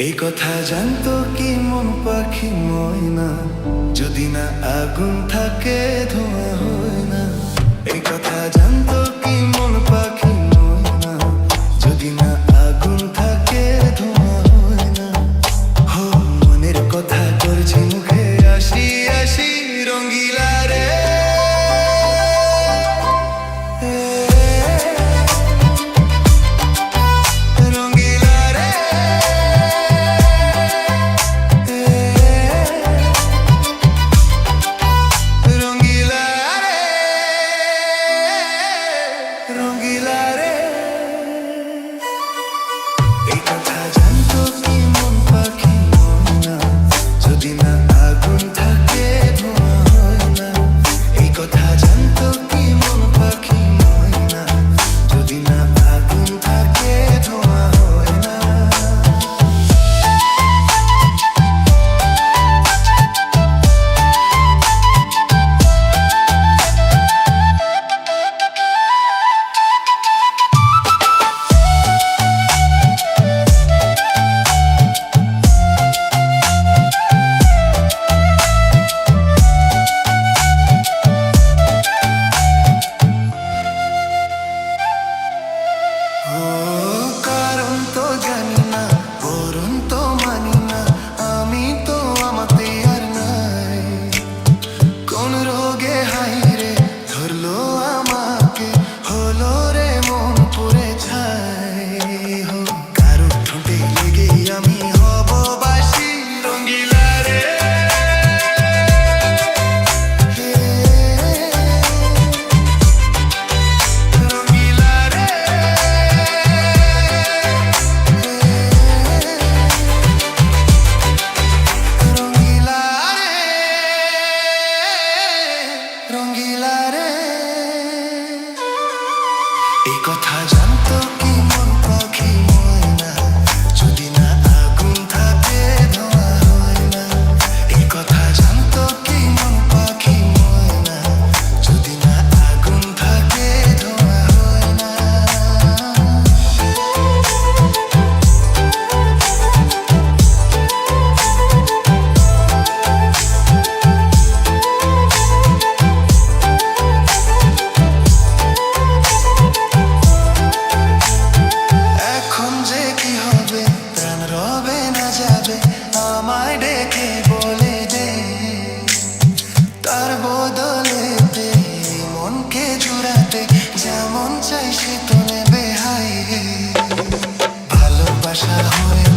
এই কথা জানতো কি মন পাখি ময়না, যদি না আগুন থাকে ধোঁয়া হয় না। এই কথা জানতো কি মন পাখি ময়না, যদি না আগুন থাকে ধোঁয়া হয় না। হো মনের কথা করছি মুখে আসি আসি রঙ্গিলা রে। এই কথা জানতো কি মন পাখি ময়না, যদি না আগুন থাকে ধোঁয়া হয় না। এই কথা জানতো কি মন পাখি ময়না, যদি না আগুন থাকে ধোঁয়া হয় না। আমায় ডেকে বলে দে, তার বদলেতে মনকে জুড়াতে যেমন চাই সে তো নেবে। হাই ভালোবাসা হয়ে